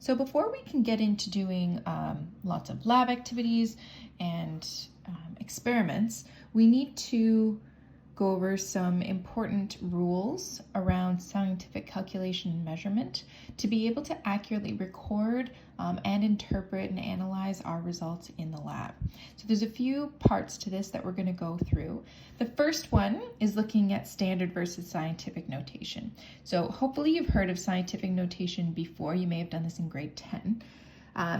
So before we can get into doing lots of lab activities and experiments, we need to go over some important rules around scientific calculation and measurement to be able to accurately record and interpret and analyze our results in the lab. So there's a few parts to this that we're going to go through. The first one is looking at standard versus scientific notation. So hopefully you've heard of scientific notation before. You may have done this in grade 10.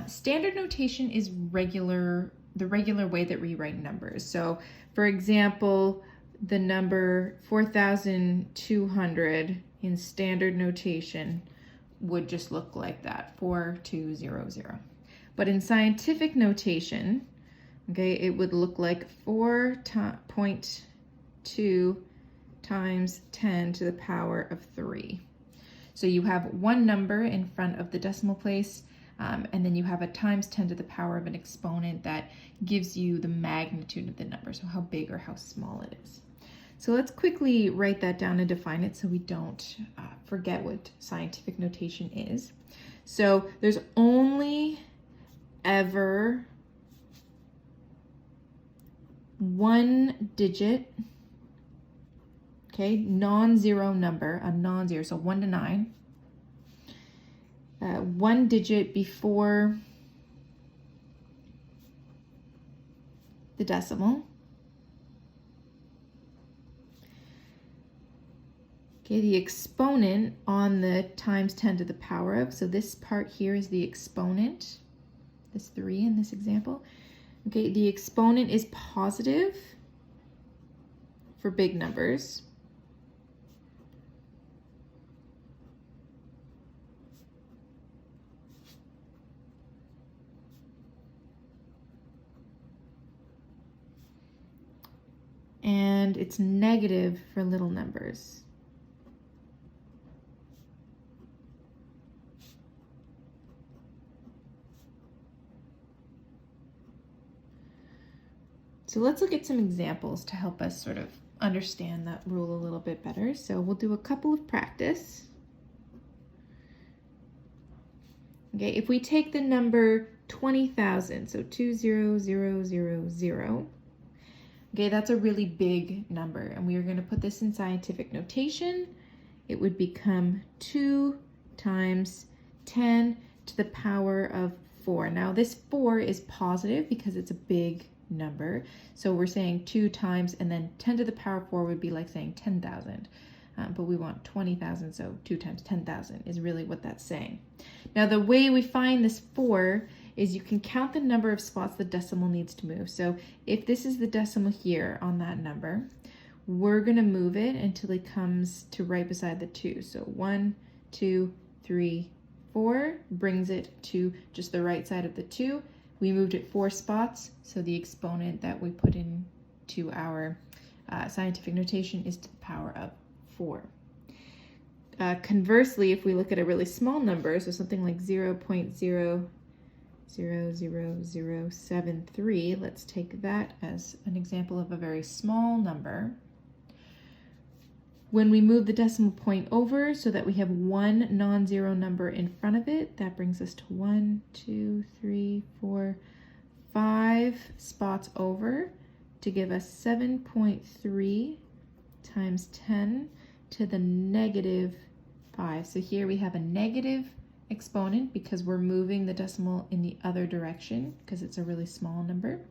Standard notation is the regular way that we write numbers. So for example, the number 4,200 in standard notation would just look like that, 4200. But in scientific notation, okay, it would look like 4.2 times 10 to the power of 3. So you have one number in front of the decimal place, and then you have a times 10 to the power of an exponent that gives you the magnitude of the number, so how big or how small it is. So let's quickly write that down and define it so we don't forget what scientific notation is. So there's only ever one digit, okay, non-zero number, a non-zero, so 1 to 9. One digit before the decimal. Okay, the exponent on the times 10 to the power of, so this part here is the exponent, this 3 in this example. Okay, the exponent is positive for big numbers. And it's negative for little numbers. So let's look at some examples to help us sort of understand that rule a little bit better. So we'll do a couple of practice. Okay, if we take the number 20,000, so 20000, okay, that's a really big number, and we are going to put this in scientific notation. It would become 2 times 10 to the power of 4. Now this 4 is positive because it's a big number, so we're saying 2 times, and then 10 to the power of 4 would be like saying 10,000, but we want 20,000, so 2 times 10,000 is really what that's saying. Now the way we find this 4 is you can count the number of spots the decimal needs to move. So if this is the decimal here on that number, we're going to move it until it comes to right beside the 2. So 1, 2, 3, 4 brings it to just the right side of the 2. We moved it 4 spots, so the exponent that we put into our scientific notation is to the power of 4. Conversely, if we look at a really small number, so something like 0.000073, let's take that as an example of a very small number. When we move the decimal point over so that we have one non-zero number in front of it, that brings us to 1, 2, 3, 4, 5 spots over to give us 7.3 times 10 to the negative 5. So here we have a negative exponent because we're moving the decimal in the other direction because it's a really small number.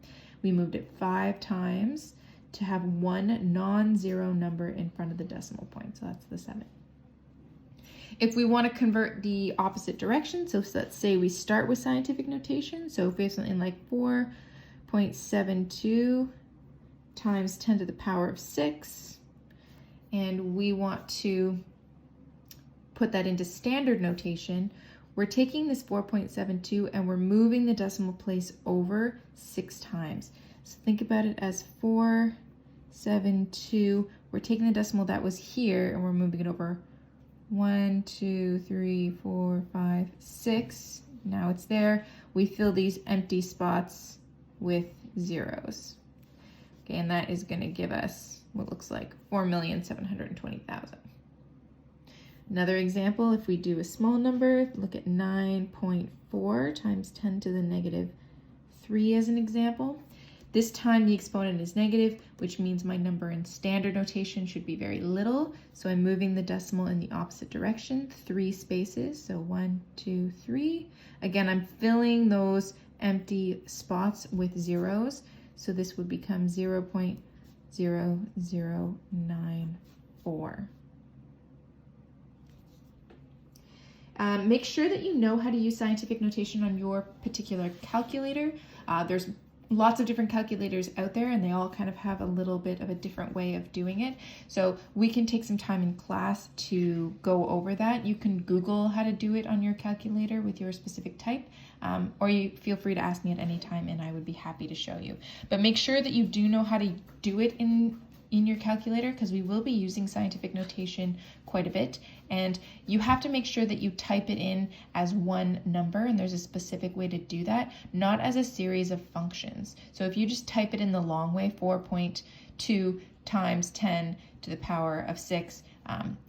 We moved it 5 times to have one non-zero number in front of the decimal point, so that's the 7. If we want to convert the opposite direction, so let's say we start with scientific notation, so if we have something like 4.72 times 10 to the power of 6, and we want to put that into standard notation, we're taking this 4.72 and we're moving the decimal place over 6 times. So think about it as 472. We're taking the decimal that was here and we're moving it over 1, 2, 3, 4, 5, 6. Now it's there. We fill these empty spots with zeros. Okay, and that is going to give us what looks like 4,720,000. Another example, if we do a small number, look at 9.4 times 10 to the negative 3 as an example. This time the exponent is negative, which means my number in standard notation should be very little. So I'm moving the decimal in the opposite direction, 3 spaces. So 1, 2, 3. Again, I'm filling those empty spots with zeros. So this would become 0.0094. Make sure that you know how to use scientific notation on your particular calculator. There's lots of different calculators out there, and they all kind of have a little bit of a different way of doing it. So we can take some time in class to go over that. You can Google how to do it on your calculator with your specific type, or you feel free to ask me at any time and I would be happy to show you. But make sure that you do know how to do it in your calculator, because we will be using scientific notation quite a bit, and you have to make sure that you type it in as one number, and there's a specific way to do that, not as a series of functions. So if you just type it in the long way, 4.2 times 10 to the power of 6,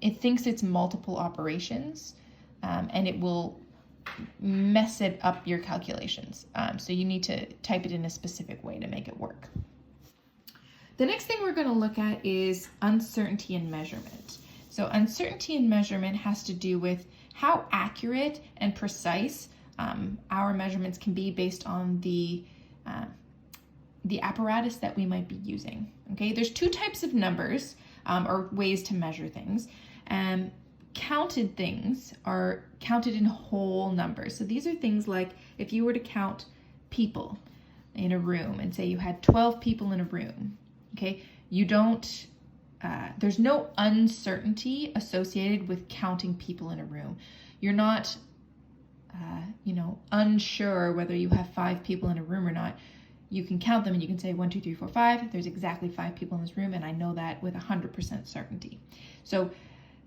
it thinks it's multiple operations, and it will mess it up your calculations. So you need to type it in a specific way to make it work. The next thing we're going to look at is uncertainty in measurement. So uncertainty in measurement has to do with how accurate and precise our measurements can be based on the apparatus that we might be using. Okay, there's two types of numbers or ways to measure things. Counted things are counted in whole numbers. So these are things like if you were to count people in a room and say you had 12 people in a room. Okay, you don't, there's no uncertainty associated with counting people in a room. You're not, unsure whether you have 5 people in a room or not. You can count them and you can say 1, 2, 3, 4, 5. There's exactly 5 people in this room, and I know that with 100% certainty. So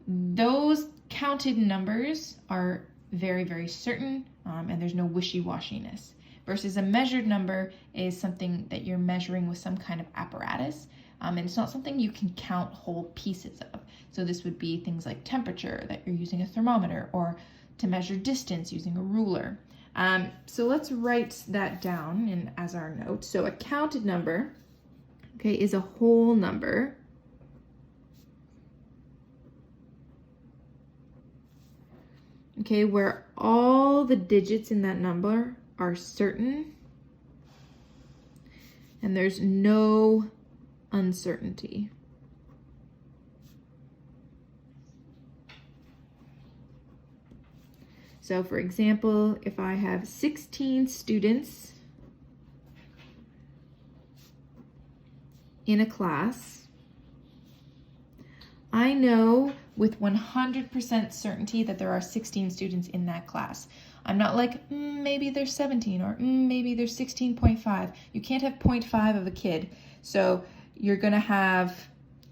those counted numbers are very, very certain, and there's no wishy-washiness. Versus a measured number is something that you're measuring with some kind of apparatus, and it's not something you can count whole pieces of. So this would be things like temperature, that you're using a thermometer, or to measure distance using a ruler. So let's write that down as our note. So a counted number, okay, is a whole number. Okay, where all the digits in that number are certain and there's no uncertainty. So for example, if I have 16 students in a class, I know with 100% certainty that there are 16 students in that class. I'm not like, maybe there's 17 or maybe there's 16.5. You can't have 0.5 of a kid. So you're gonna have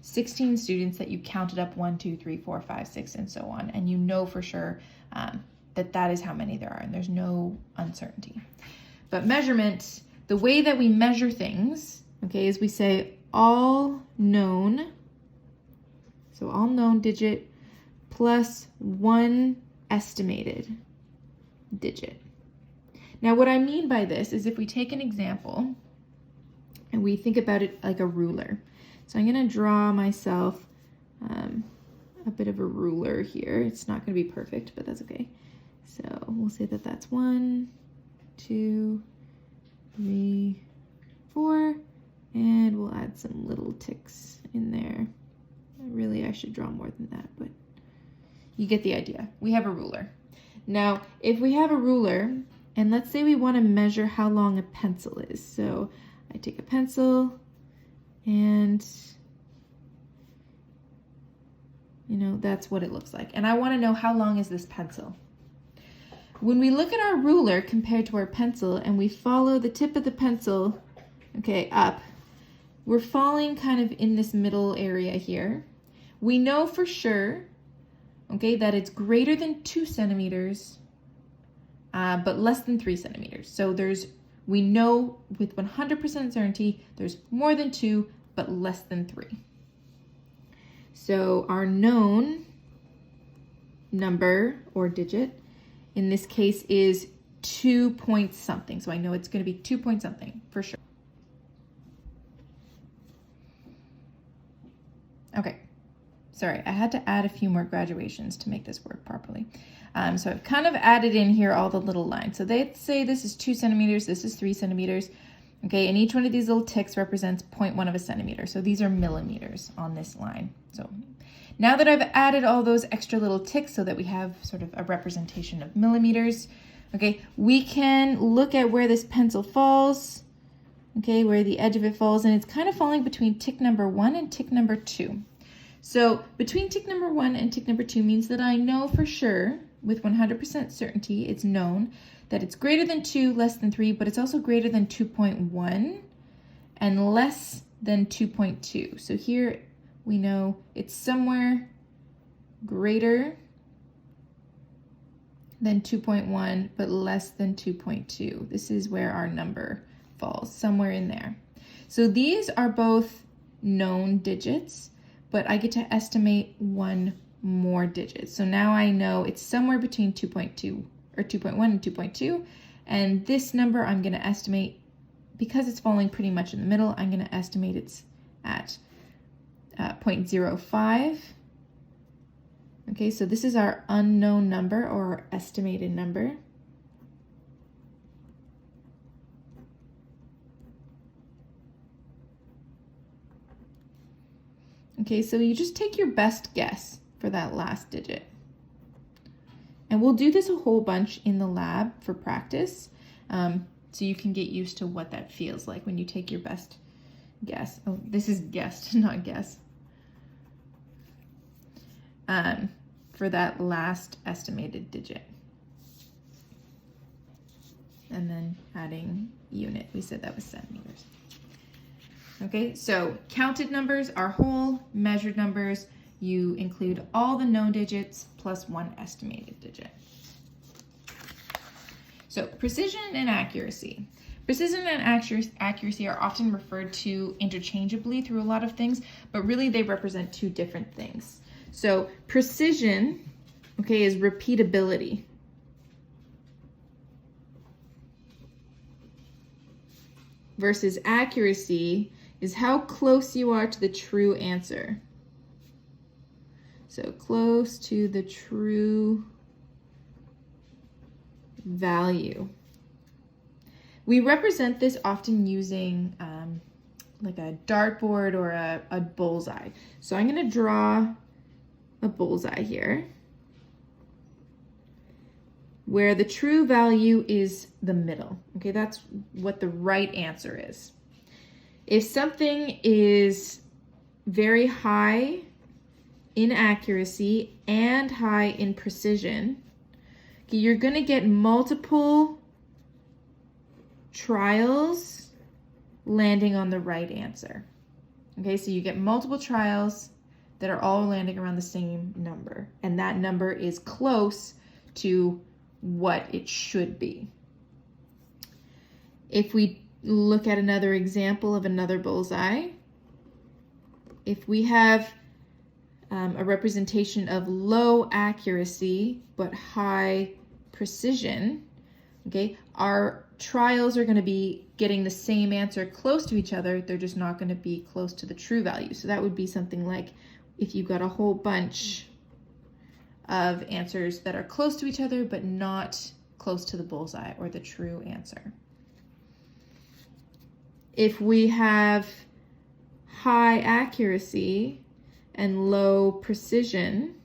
16 students that you counted up 1, 2, 3, 4, 5, 6, and so on. And you know for sure that is how many there are, and there's no uncertainty. But measurement, the way that we measure things, okay, is we say all known, so all known digit plus one estimated digit. Now what I mean by this is if we take an example and we think about it like a ruler. So I'm going to draw myself a bit of a ruler here. It's not going to be perfect, but that's okay. So we'll say that that's 1, 2, 3, 4, and we'll add some little ticks in there. Really, I should draw more than that, but you get the idea. We have a ruler. Now, if we have a ruler, and let's say we want to measure how long a pencil is. So I take a pencil and, that's what it looks like. And I want to know how long is this pencil. When we look at our ruler compared to our pencil and we follow the tip of the pencil, okay, up, we're falling kind of in this middle area here. We know for sure, okay, that it's greater than 2 centimeters, but less than 3 centimeters. So we know with 100% certainty, there's more than 2, but less than 3. So our known number or digit in this case is 2 point something. So I know it's going to be 2 point something for sure. Okay, sorry, I had to add a few more graduations to make this work properly. So I've kind of added in here all the little lines. So they say this is 2 centimeters, this is 3 centimeters. Okay, and each one of these little ticks represents 0.1 of a centimeter. So these are millimeters on this line. So now that I've added all those extra little ticks so that we have sort of a representation of millimeters, okay, we can look at where this pencil falls, okay, where the edge of it falls, and it's kind of falling between tick number 1 and tick number 2. So between tick number 1 and tick number 2 means that I know for sure, with 100% certainty, it's known that it's greater than 2, less than 3, but it's also greater than 2.1 and less than 2.2. So here we know it's somewhere greater than 2.1, but less than 2.2. This is where our number falls, somewhere in there. So these are both known digits, but I get to estimate one more digit. So now I know it's somewhere between 2.2 or 2.1 and 2.2. And this number I'm going to estimate, because it's falling pretty much in the middle, I'm going to estimate it's at 0.05. Okay, so this is our unknown number or our estimated number. Okay, so you just take your best guess for that last digit. And we'll do this a whole bunch in the lab for practice, so you can get used to what that feels like when you take your best guess. Oh, this is guessed, not guess. For that last estimated digit. And then adding unit, we said that was centimeters. Okay, so counted numbers are whole, measured numbers, you include all the known digits plus one estimated digit. So precision and accuracy. Precision and accuracy are often referred to interchangeably through a lot of things, but really they represent two different things. So precision, okay, is repeatability. Versus accuracy is how close you are to the true answer. So close to the true value. We represent this often using like a dartboard or a bullseye. So I'm going to draw a bullseye here where the true value is the middle. Okay, that's what the right answer is. If something is very high in accuracy and high in precision, okay, you're going to get multiple trials landing on the right answer. Okay, so you get multiple trials that are all landing around the same number, and that number is close to what it should be. If we look at another example of another bullseye, if we have a representation of low accuracy but high precision, okay, our trials are going to be getting the same answer close to each other. They're just not going to be close to the true value. So that would be something like if you've got a whole bunch of answers that are close to each other but not close to the bullseye or the true answer. If we have high accuracy and low precision,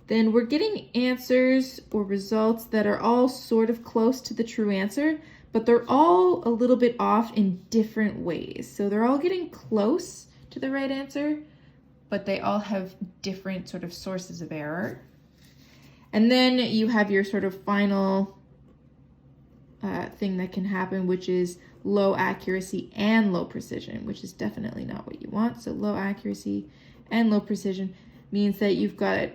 then we're getting answers or results that are all sort of close to the true answer, but they're all a little bit off in different ways. So they're all getting close to the right answer, but they all have different sort of sources of error. And then you have your sort of final thing that can happen, which is low accuracy and low precision, which is definitely not what you want. So low accuracy and low precision means that you've got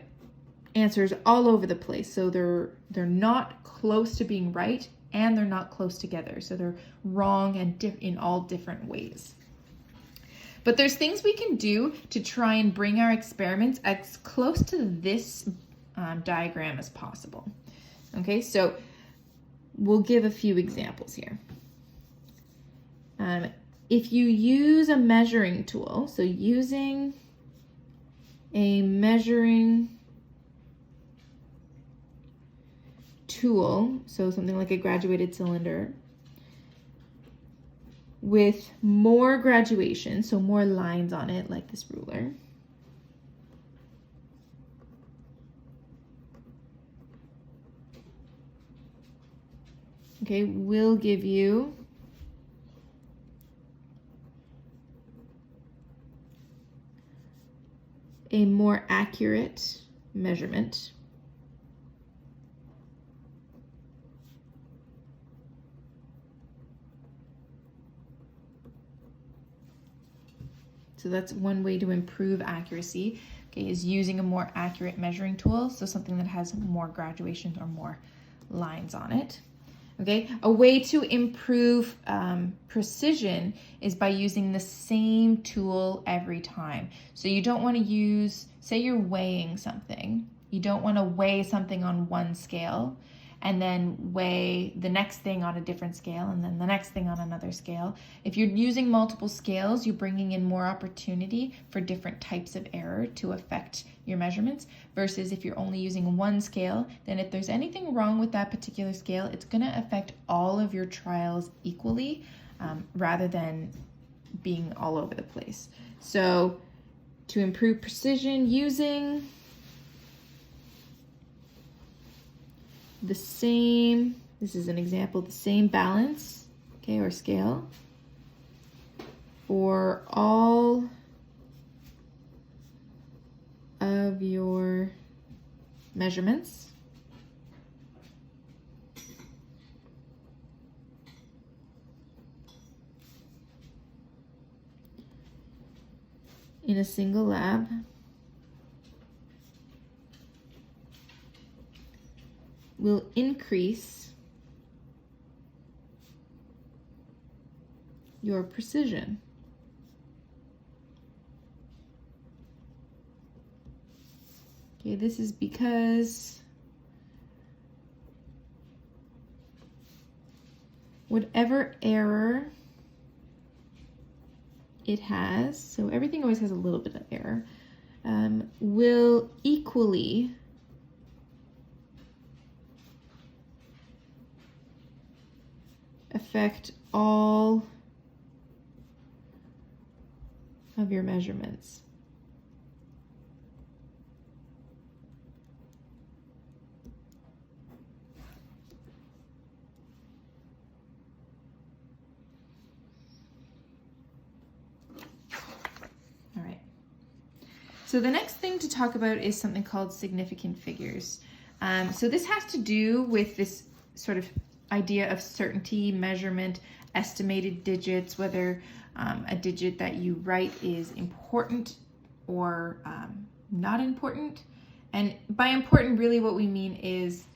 answers all over the place. So they're not close to being right and they're not close together. So they're wrong and in all different ways. But there's things we can do to try and bring our experiments as close to this diagram as possible. Okay, so we'll give a few examples here. If you use a measuring tool, so using a measuring tool, so something like a graduated cylinder, with more graduation, so more lines on it, like this ruler, okay, will give you a more accurate measurement. So that's one way to improve accuracy, okay, is using a more accurate measuring tool, so something that has more graduations or more lines on it. Okay, a way to improve precision is by using the same tool every time. So you don't want to use, say you're weighing something, you don't want to weigh something on one scale and then weigh the next thing on a different scale and then the next thing on another scale. If you're using multiple scales, you're bringing in more opportunity for different types of error to affect your measurements, versus if you're only using one scale, then if there's anything wrong with that particular scale, it's going to affect all of your trials equally, rather than being all over the place. So to improve precision, using the same, this is an example, the same balance, okay, or scale for all of your measurements. In a single lab. Will increase your precision. Okay, this is because whatever error it has, so everything always has a little bit of error, will equally affect all of your measurements. All right. So the next thing to talk about is something called significant figures. So this has to do with this sort of idea of certainty, measurement, estimated digits, whether a digit that you write is important or not important. And by important, really what we mean is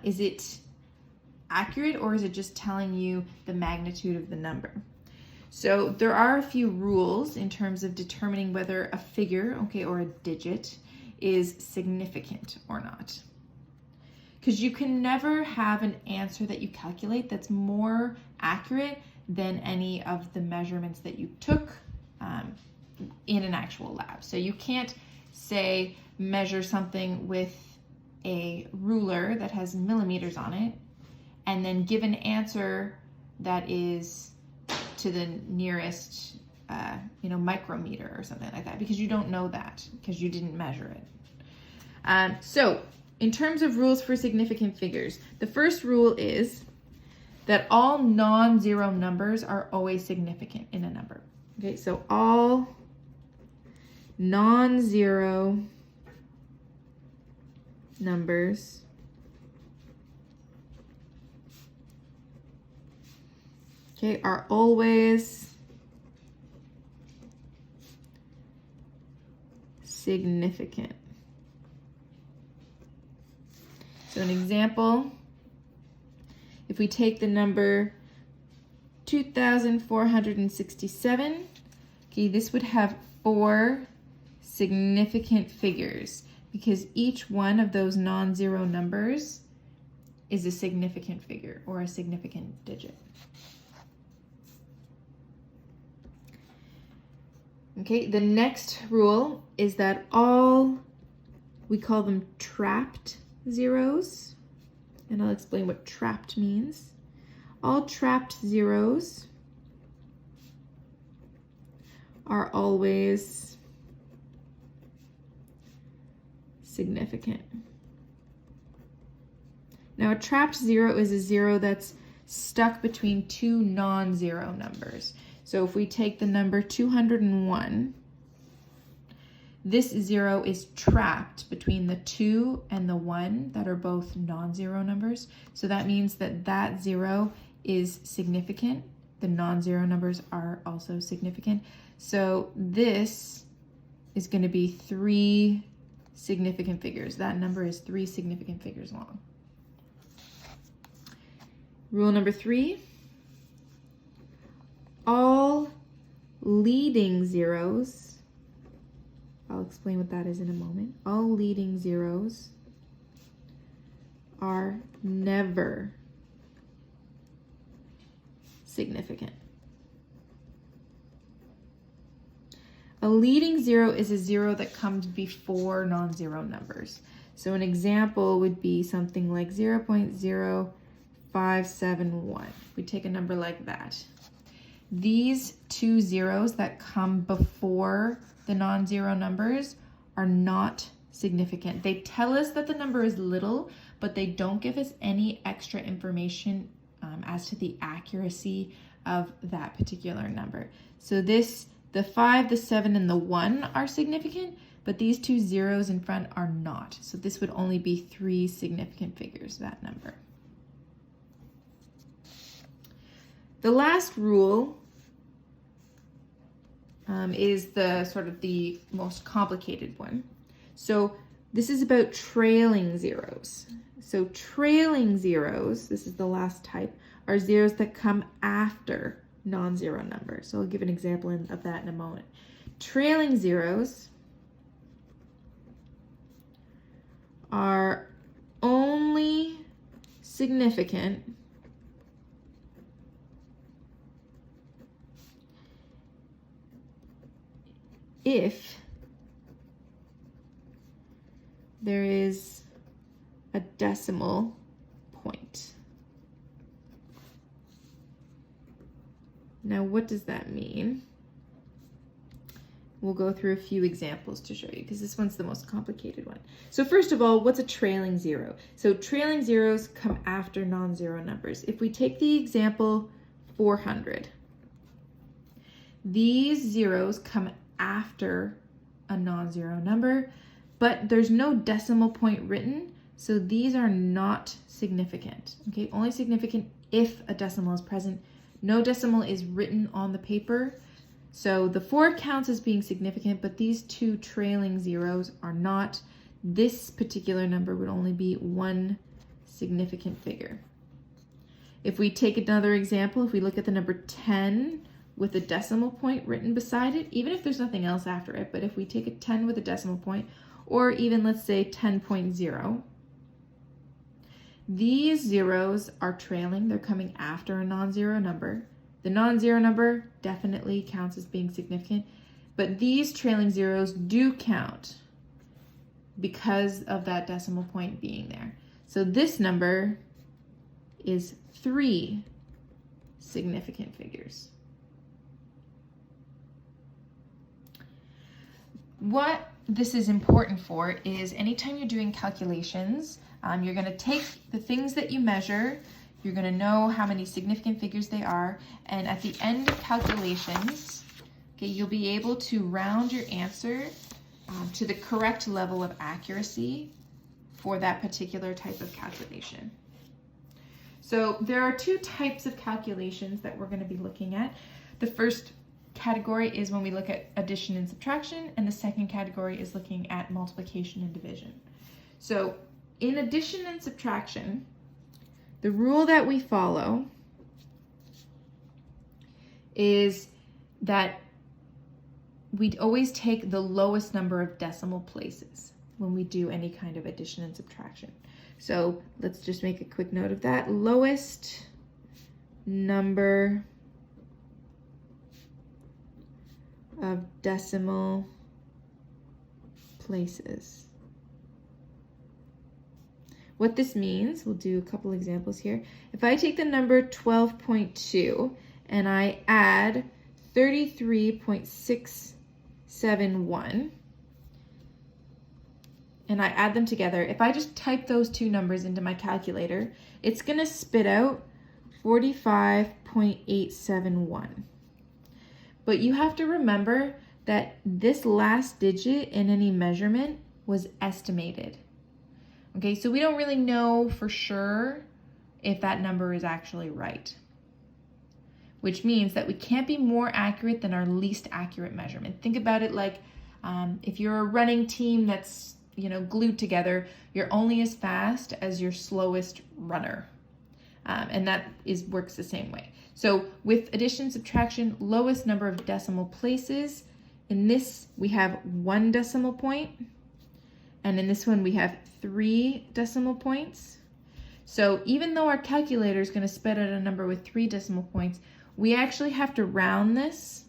it accurate or is it just telling you the magnitude of the number? So there are a few rules in terms of determining whether a figure, okay, or a digit is significant or not. Because you can never have an answer that you calculate that's more accurate than any of the measurements that you took in an actual lab. So you can't, say, measure something with a ruler that has millimeters on it and then give an answer that is to the nearest micrometer or something like that, because you don't know that because you didn't measure it. So in terms of rules for significant figures, the first rule is that all non-zero numbers are always significant in a number. Okay, so all non-zero numbers are always significant. So an example, if we take the number 2,467, okay, this would have 4 significant figures because each one of those non-zero numbers is a significant figure or a significant digit. Okay, the next rule is that all, we call them trapped zeros, and I'll explain what trapped means. All trapped zeros are always significant. Now, a trapped zero is a zero that's stuck between two non-zero numbers. So if we take the number 201, this zero is trapped between the 2 and the 1 that are both non-zero numbers. So that means that that zero is significant. The non-zero numbers are also significant. So this is going to be 3 significant figures. That number is 3 significant figures long. Rule number 3, all leading zeros, I'll explain what that is in a moment. All leading zeros are never significant. A leading zero is a zero that comes before non-zero numbers. So an example would be something like 0.0571. We take a number like that. These two zeros that come before the non-zero numbers are not significant. They tell us that the number is little, but they don't give us any extra information as to the accuracy of that particular number. So the 5, the 7, and the 1 are significant, but these two zeros in front are not. So this would only be 3 significant figures, that number. The last rule is the sort of the most complicated one. So this is about trailing zeros. So trailing zeros, this is the last type, are zeros that come after non-zero numbers. So I'll give an example of that in a moment. Trailing zeros are only significant if there is a decimal point. Now, what does that mean? We'll go through a few examples to show you, because this one's the most complicated one. So first of all, what's a trailing zero? So trailing zeros come after non-zero numbers. If we take the example 400, these zeros come after a non-zero number, but there's no decimal point written, so these are not significant. Okay, only significant if a decimal is present. No decimal is written on the paper, so the 4 counts as being significant, but these two trailing zeros are not. This particular number would only be 1 significant figure. If we take another example, if we look at the number 10 with a decimal point written beside it, even if there's nothing else after it, but if we take a 10 with a decimal point, or even let's say 10.0, these zeros are trailing. They're coming after a non-zero number. The non-zero number definitely counts as being significant, but these trailing zeros do count because of that decimal point being there. So this number is 3 significant figures. What this is important for is anytime you're doing calculations, you're going to take the things that you measure, you're going to know how many significant figures they are, and at the end of calculations, okay, you'll be able to round your answer to the correct level of accuracy for that particular type of calculation. So there are 2 types of calculations that we're going to be looking at. The first category is when we look at addition and subtraction, and the second category is looking at multiplication and division. So in addition and subtraction, the rule that we follow is that we'd always take the lowest number of decimal places. when we do any kind of addition and subtraction. So let's just make a quick note of that. Lowest number of decimal places. What this means, we'll do a couple examples here. If I take the number 12.2 and I add 33.671 and I add them together, if I just type those two numbers into my calculator, it's going to spit out 45.871. But you have to remember that this last digit in any measurement was estimated. Okay, so we don't really know for sure if that number is actually right, which means that we can't be more accurate than our least accurate measurement. Think about it like if you're a running team that's glued together, you're only as fast as your slowest runner. And that works the same way. So with addition, subtraction, lowest number of decimal places, in this we have 1 decimal point, and in this one we have 3 decimal points. So even though our calculator is going to spit out a number with 3 decimal points, we actually have to round this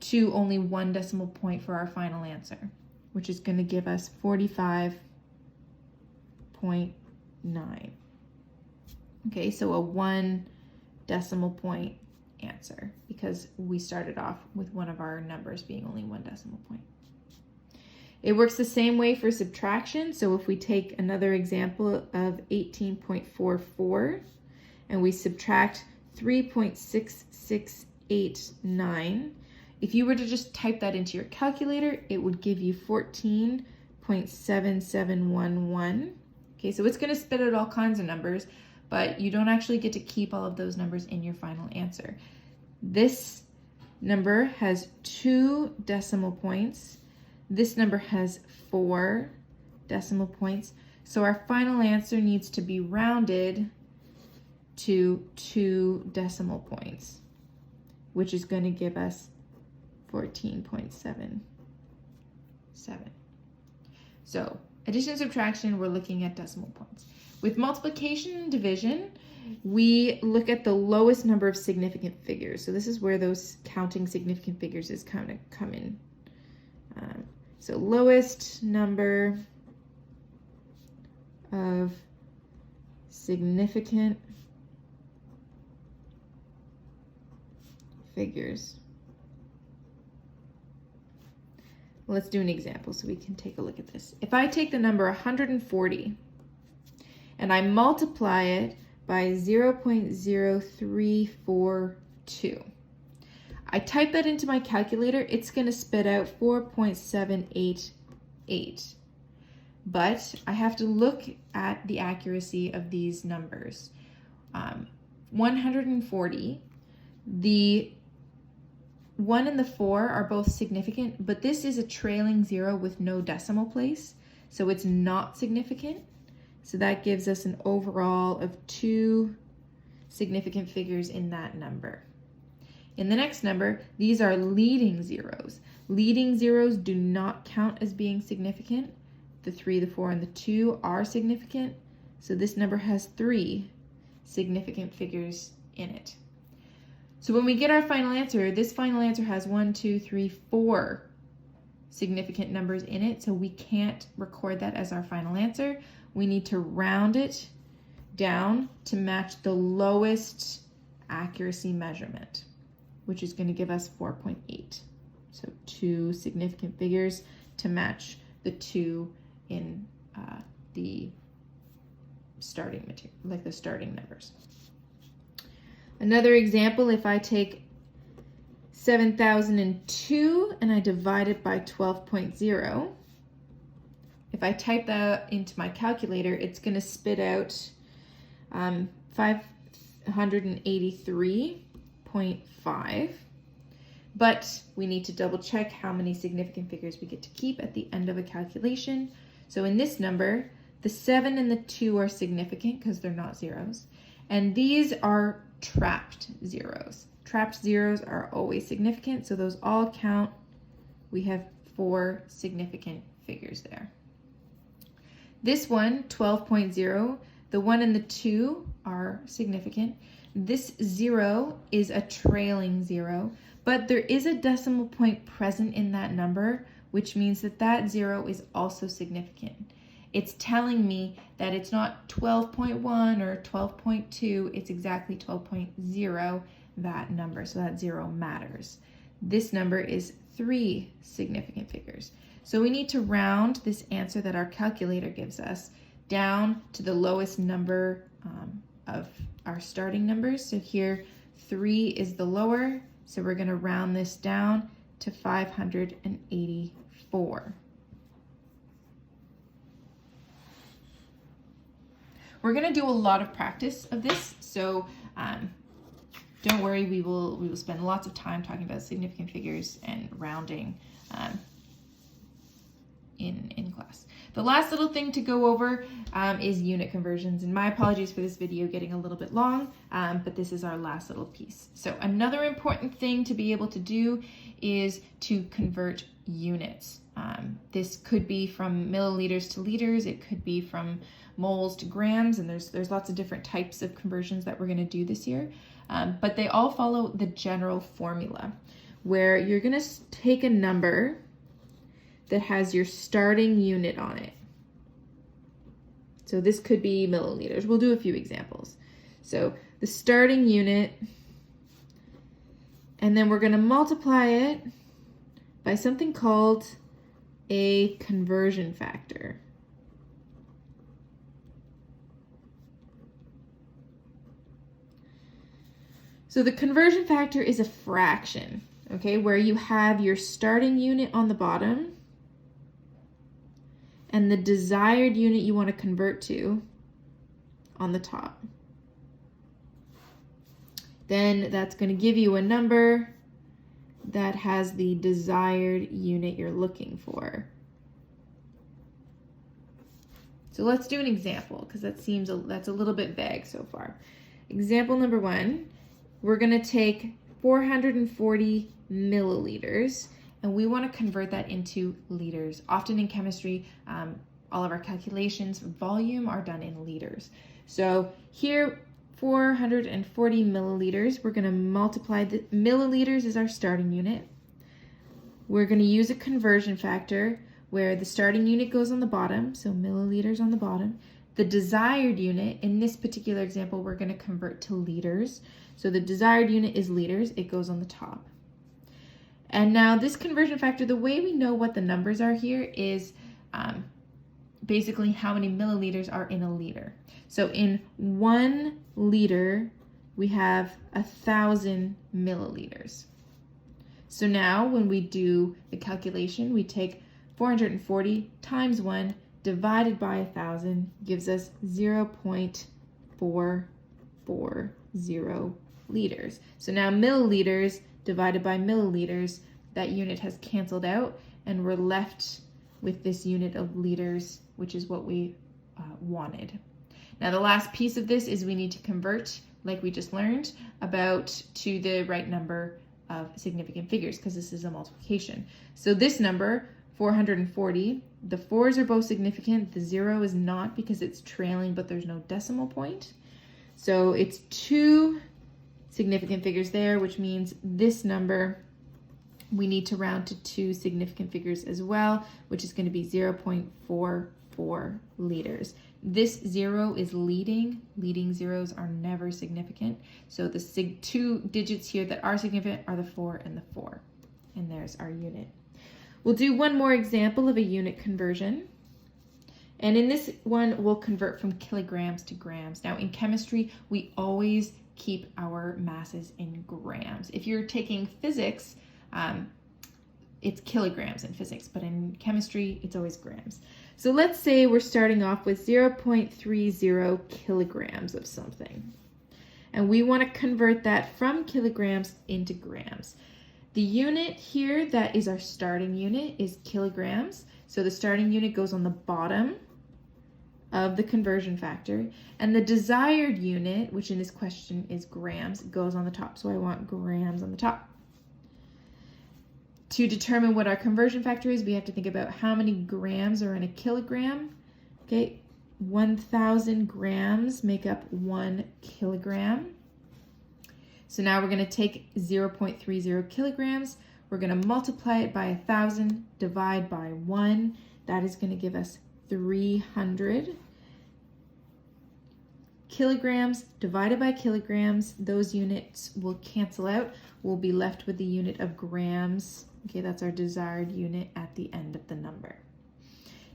to only 1 decimal point for our final answer, which is going to give us 45.9. Okay, so a 1 decimal point answer because we started off with one of our numbers being only 1 decimal point. It works the same way for subtraction. So if we take another example of 18.44 and we subtract 3.6689, if you were to just type that into your calculator, it would give you 14.7711. Okay, so it's going to spit out all kinds of numbers, but you don't actually get to keep all of those numbers in your final answer. This number has 2 decimal points. This number has 4 decimal points. So our final answer needs to be rounded to 2 decimal points, which is going to give us 14.77. So addition and subtraction, we're looking at decimal points. With multiplication and division, we look at the lowest number of significant figures. So this is where those counting significant figures is kind of come in. So lowest number of significant figures. Let's do an example so we can take a look at this. If I take the number 140 and I multiply it by 0.0342, I type that into my calculator, it's going to spit out 4.788. But I have to look at the accuracy of these numbers. 140, the 1 and the 4 are both significant, but this is a trailing 0 with no decimal place, so it's not significant. So that gives us an overall of 2 significant figures in that number. In the next number, these are leading zeros. Leading zeros do not count as being significant. The 3, the 4, and the 2 are significant, so this number has 3 significant figures in it. So when we get our final answer, this final answer has 1, 2, 3, 4 significant numbers in it, so we can't record that as our final answer. We need to round it down to match the lowest accuracy measurement, which is going to give us 4.8. So 2 significant figures to match the 2 in the starting material, like the starting numbers. Another example, if I take 7,002 and I divide it by 12.0, if I type that into my calculator, it's going to spit out 583.5. But we need to double check how many significant figures we get to keep at the end of a calculation. So in this number, the 7 and the 2 are significant because they're not zeros. And these are trapped zeros. Trapped zeros are always significant, so those all count. We have 4 significant figures there. This one, 12.0, the 1 and the 2 are significant. This 0 is a trailing 0, but there is a decimal point present in that number, which means that that 0 is also significant. It's telling me that it's not 12.1 or 12.2, it's exactly 12.0, that number, so that 0 matters. This number is 3 significant figures. So we need to round this answer that our calculator gives us down to the lowest number of our starting numbers. So here 3 is the lower, so we're going to round this down to 584. We're going to do a lot of practice of this, so don't worry, we will spend lots of time talking about significant figures and rounding in class. The last little thing to go over is unit conversions, and my apologies for this video getting a little bit long, but this is our last little piece. So another important thing to be able to do is to convert units. This could be from milliliters to liters, it could be from moles to grams, and there's lots of different types of conversions that we're going to do this year, but they all follow the general formula, where you're going to take a number that has your starting unit on it. So this could be milliliters. We'll do a few examples. So the starting unit, and then we're going to multiply it by something called a conversion factor. So the conversion factor is a fraction, okay, where you have your starting unit on the bottom and the desired unit you want to convert to on the top. Then that's going to give you a number that has the desired unit you're looking for. So let's do an example, because that's a little bit vague so far. Example number 1, we're going to take 440 milliliters, and we want to convert that into liters. Often in chemistry, all of our calculations for volume are done in liters. So here, 440 milliliters, we're going to multiply the milliliters is our starting unit. We're going to use a conversion factor where the starting unit goes on the bottom, so milliliters on the bottom. The desired unit, in this particular example, we're going to convert to liters. So the desired unit is liters, it goes on the top. And now this conversion factor, the way we know what the numbers are here is basically how many milliliters are in a liter. So in 1 liter, we have 1,000 milliliters. So now when we do the calculation, we take 440 times 1 divided by 1,000 gives us 0.440 liters. So now milliliters divided by milliliters, that unit has canceled out, and we're left with this unit of liters, which is what we wanted. Now the last piece of this is we need to convert, like we just learned, to the right number of significant figures, because this is a multiplication. So this number, 440, the 4's are both significant, the 0 is not because it's trailing, but there's no decimal point. So it's 2 significant figures there, which means this number we need to round to 2 significant figures as well, which is going to be 0.44 liters. This 0 is leading. Leading zeros are never significant. So the 2 digits here that are significant are the 4 and the 4. And there's our unit. We'll do one more example of a unit conversion. And in this one, we'll convert from kilograms to grams. Now in chemistry, we always keep our masses in grams. If you're taking physics, it's kilograms in physics, but in chemistry, it's always grams. So let's say we're starting off with 0.30 kilograms of something. And we want to convert that from kilograms into grams. The unit here that is our starting unit is kilograms. So the starting unit goes on the bottom of the conversion factor, and the desired unit, which in this question is grams, goes on the top. So I want grams on the top. To determine what our conversion factor is, we have to think about how many grams are in a kilogram. Okay, 1,000 grams make up 1 kilogram. So now we're going to take 0.30 kilograms. We're going to multiply it by 1,000, divide by 1. That is going to give us 300 kilograms divided by kilograms. Those units will cancel out. We'll be left with the unit of grams. Okay, that's our desired unit at the end of the number.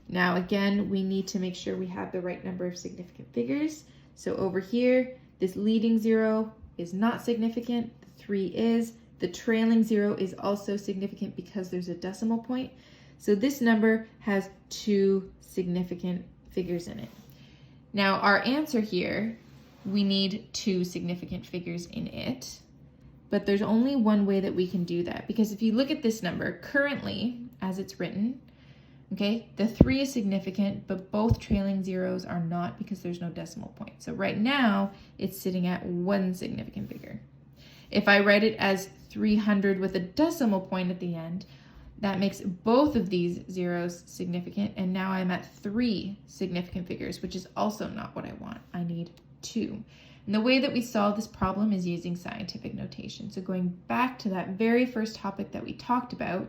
Now again, we need to make sure we have the right number of significant figures. So over here, this leading 0 is not significant, the 3 is. The trailing 0 is also significant because there's a decimal point. So this number has 2 significant figures in it. Now our answer here, we need 2 significant figures in it, but there's only one way that we can do that, because if you look at this number currently as it's written, okay, the 3 is significant, but both trailing zeros are not because there's no decimal point. So right now, it's sitting at 1 significant figure. If I write it as 300 with a decimal point at the end, that makes both of these zeros significant, and now I'm at 3 significant figures, which is also not what I want. I need 2. And the way that we solve this problem is using scientific notation. So going back to that very first topic that we talked about,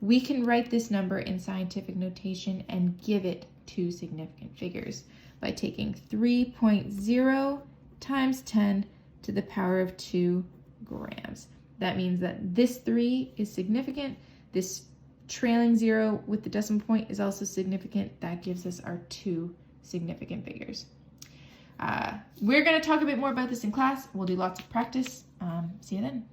we can write this number in scientific notation and give it 2 significant figures by taking 3.0 times 10 to the power of 2 grams. That means that this 3 is significant. This trailing 0 with the decimal point is also significant. That gives us our 2 significant figures. We're going to talk a bit more about this in class. We'll do lots of practice. See you then.